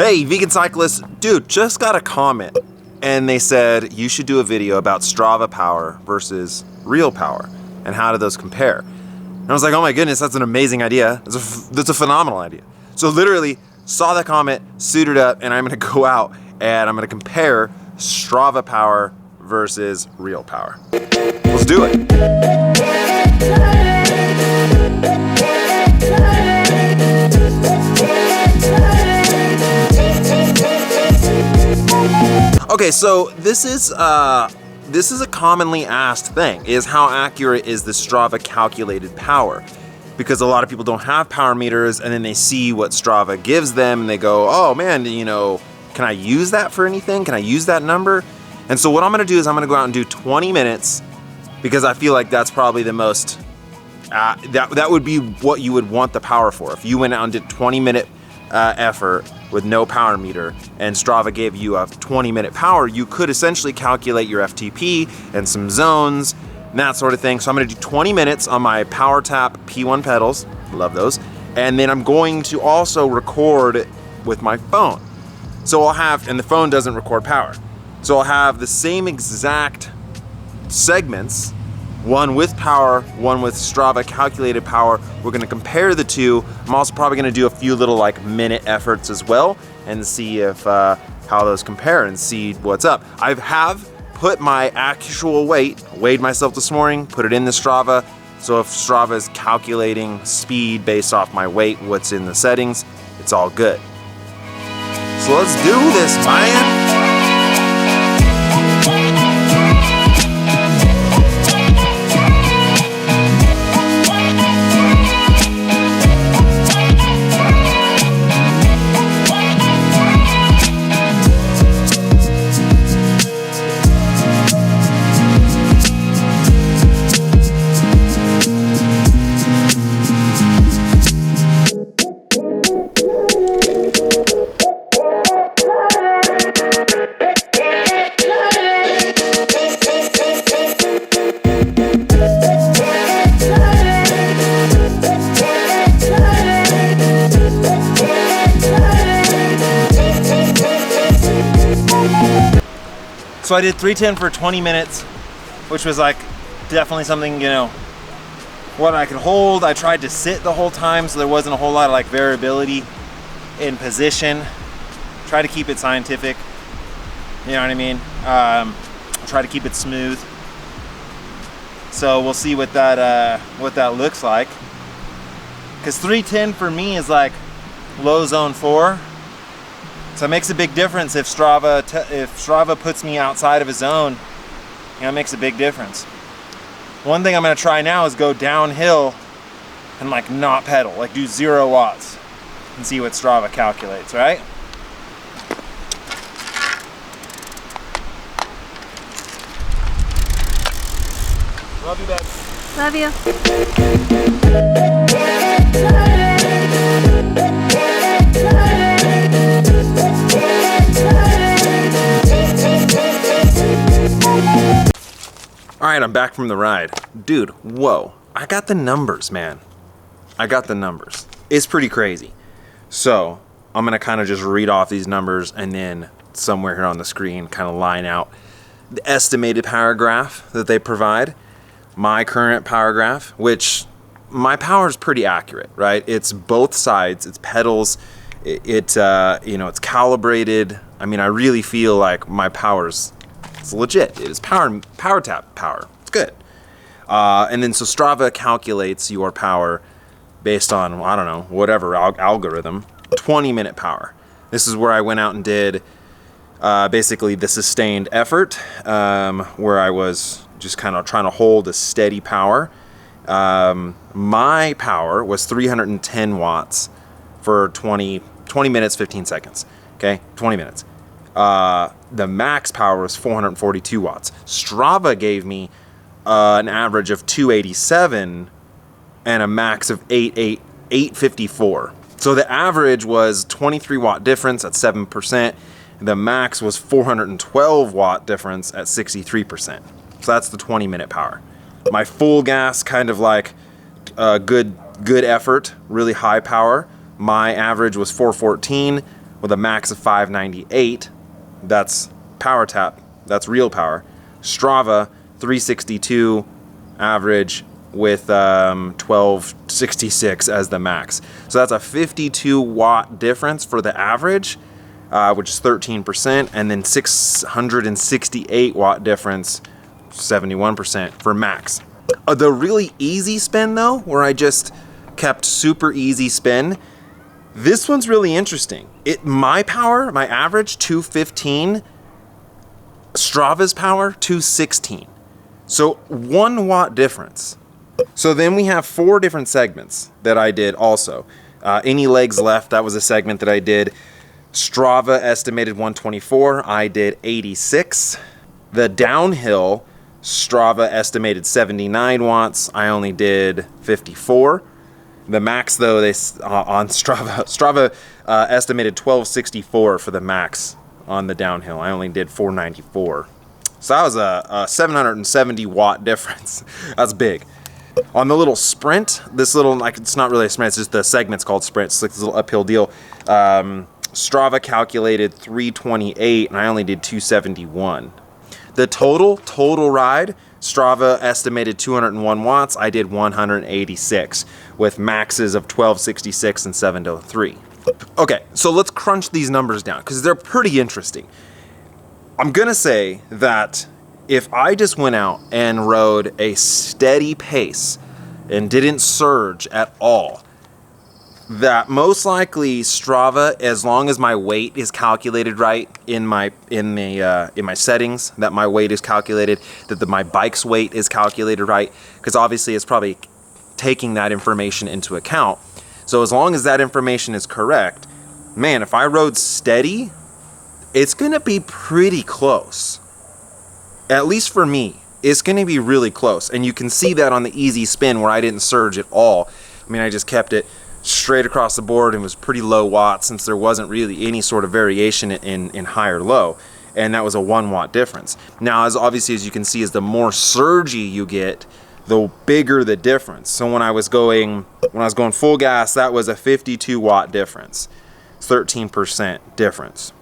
Hey, vegan cyclist, dude, just got a comment and they said you should do a video about Strava power versus real power and how do those compare. And I was like, oh my goodness, that's an amazing idea. That's a phenomenal idea. So literally saw that comment, suited up, and I'm gonna go out and I'm gonna compare Strava power versus real power. Let's do it. Okay, so this is a commonly asked thing, is how accurate is the Strava calculated power? Because a lot of people don't have power meters and then they see what Strava gives them and they go, oh man, you know, can I use that for anything? Can I use that number? And so what I'm gonna do is I'm gonna go out and do 20 minutes because I feel like that's probably the most, that would be what you would want the power for. If you went out and did 20-minute effort with no power meter and Strava gave you a 20-minute power, you could essentially calculate your FTP and some zones and that sort of thing. So I'm gonna do 20 minutes on my Powertap P1 pedals, love those, and then I'm going to also record with my phone. So I'll have, and the phone doesn't record power, so I'll have the same exact segments, one with power, one with Strava calculated power. We're gonna compare the two. I'm also probably gonna do a few little like minute efforts as well and see if how those compare and see what's up. I have put my actual weight, weighed myself this morning, put it in the Strava. So if Strava is calculating speed based off my weight, what's in the settings, it's all good. So let's do this, man. So I did 310 for 20 minutes, which was like definitely something, you know, what I could hold. I tried to sit the whole time, so there wasn't a whole lot of like variability in position. Try to keep it scientific, you know what I mean? Try to keep it smooth. So we'll see what that looks like. Because 310 for me is like low zone 4. So it makes a big difference if Strava puts me outside of a zone. You know, it makes a big difference. One thing I'm gonna try now is go downhill and like not pedal, like do 0 watts and see what Strava calculates, right? Love you, babe. Love you. All right, I'm back from the ride. Dude, whoa, I got the numbers, man. I got the numbers. It's pretty crazy. So I'm gonna kind of just read off these numbers and then somewhere here on the screen kind of line out the estimated power graph that they provide. My current power graph, which my power is pretty accurate, right? It's both sides, it's pedals, you know, it's calibrated. I mean, I really feel like my power's, it's legit. It is Powertap power. It's good. And then so Strava calculates your power based on, I don't know, whatever algorithm, 20-minute power. This is where I went out and did basically the sustained effort, where I was just kind of trying to hold a steady power. My power was 310 watts for 20 minutes, 15 seconds. Okay, 20 minutes. The max power was 442 watts. Strava gave me an average of 287 and a max of 854. So the average was 23 watt difference at 7%. The max was 412 watt difference at 63%. So that's the 20-minute power. My full gas, kind of like good effort, really high power. My average was 414. with a max of 598. That's Powertap, that's real power. Strava 362 average with 1266 as the max. So that's a 52 watt difference for the average, which is 13%, and then 668 watt difference, 71% for max. The really easy spin though, where I just kept super easy spin, this one's really interesting. My power, my average 215, Strava's power 216. So 1 watt difference. So then we have 4 different segments that I did also. Any legs left, that was a segment that I did. Strava estimated 124, I did 86. The downhill, Strava estimated 79 watts, I only did 54. The max though, on Strava estimated 1264 for the max on the downhill. I only did 494. So that was a 770 watt difference. That's big. On the little sprint, this little, like, it's not really a sprint, it's just the segment's called sprint. It's like this little uphill deal. Strava calculated 328 and I only did 271. The total ride, Strava estimated 201 watts. I did 186 with maxes of 1266 and 703. Okay, so let's crunch these numbers down because they're pretty interesting. I'm gonna say that if I just went out and rode a steady pace and didn't surge at all, that most likely Strava, as long as my weight is calculated right in my settings, that my weight is calculated, that my bike's weight is calculated right, because obviously it's probably taking that information into account. So as long as that information is correct, man, if I rode steady, it's gonna be pretty close. At least for me, it's gonna be really close. And you can see that on the easy spin where I didn't surge at all. I mean, I just kept it straight across the board and was pretty low watt since there wasn't really any sort of variation in high or low. And that was a 1 watt difference. Now, as obviously as you can see, as the more surgy you get, the bigger the difference. So when I was going full gas, that was a 52 watt difference, 13% difference.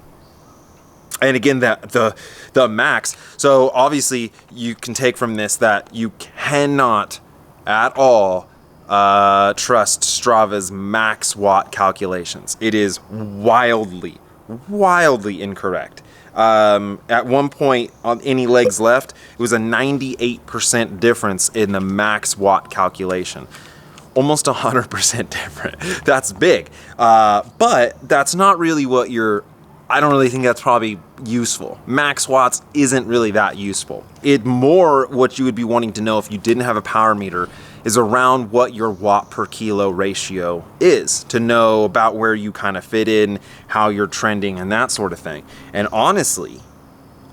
And again, the max. So obviously you can take from this that you cannot at all trust Strava's max watt calculations. It is wildly incorrect. At one point on any legs left, it was a 98% difference in the max watt calculation. Almost 100% different. That's big. But that's not really what I don't really think that's probably useful. Max watts isn't really that useful. What you would be wanting to know if you didn't have a power meter is around what your watt per kilo ratio is, to know about where you kind of fit in, how you're trending, and that sort of thing. And honestly,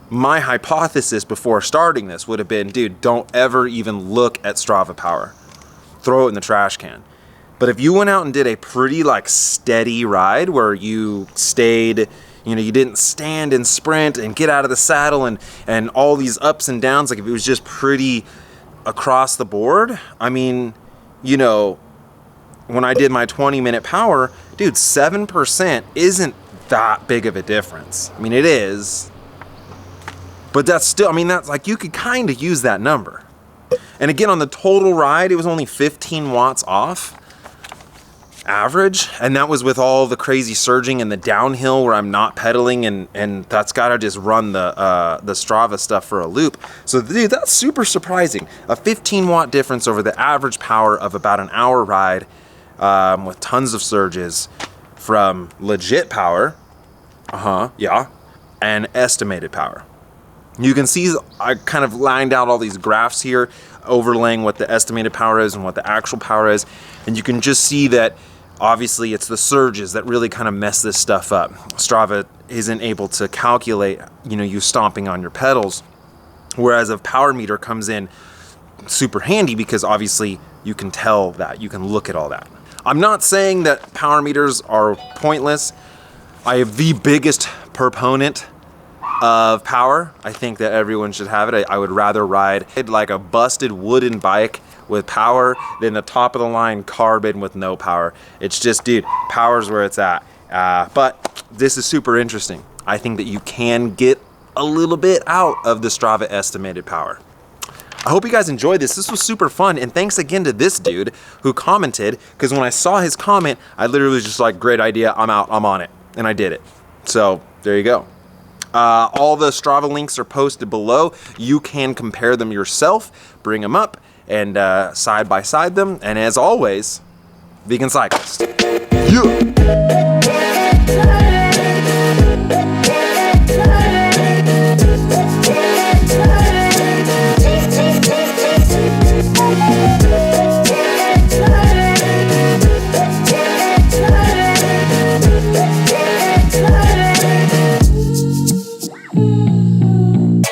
my hypothesis before starting this would have been, dude, don't ever even look at Strava power. Throw it in the trash can. But if you went out and did a pretty steady ride where you stayed, you didn't stand and sprint and get out of the saddle and all these ups and downs, like if it was just pretty across the board, I mean, when I did my 20-minute power, dude, 7% isn't that big of a difference. I mean, it is, but that's still, I mean, that's like, you could kind of use that number. And again, on the total ride, it was only 15 watts off average, and that was with all the crazy surging and the downhill where I'm not pedaling, and that's gotta just run the Strava stuff for a loop. So dude, that's super surprising. A 15 watt difference over the average power of about an hour ride, with tons of surges from legit power, and estimated power. You can see I kind of lined out all these graphs here, overlaying what the estimated power is and what the actual power is, and you can just see that obviously it's the surges that really kind of mess this stuff up. Strava isn't able to calculate, you stomping on your pedals, whereas a power meter comes in super handy because obviously you can tell that, you can look at all that. I'm not saying that power meters are pointless. I am the biggest proponent of power. I think that everyone should have it. I would rather ride like a busted wooden bike with power than the top of the line carbon with no power. It's just, dude, power's where it's at. But this is super interesting. I think that you can get a little bit out of the Strava estimated power. I hope you guys enjoyed this. This was super fun, and thanks again to this dude who commented, because when I saw his comment, I literally was just like, great idea, I'm out, I'm on it, and I did it. So there you go. All the Strava links are posted below. You can compare them yourself, bring them up, and side by side them. And as always, vegan cyclist. Yeah.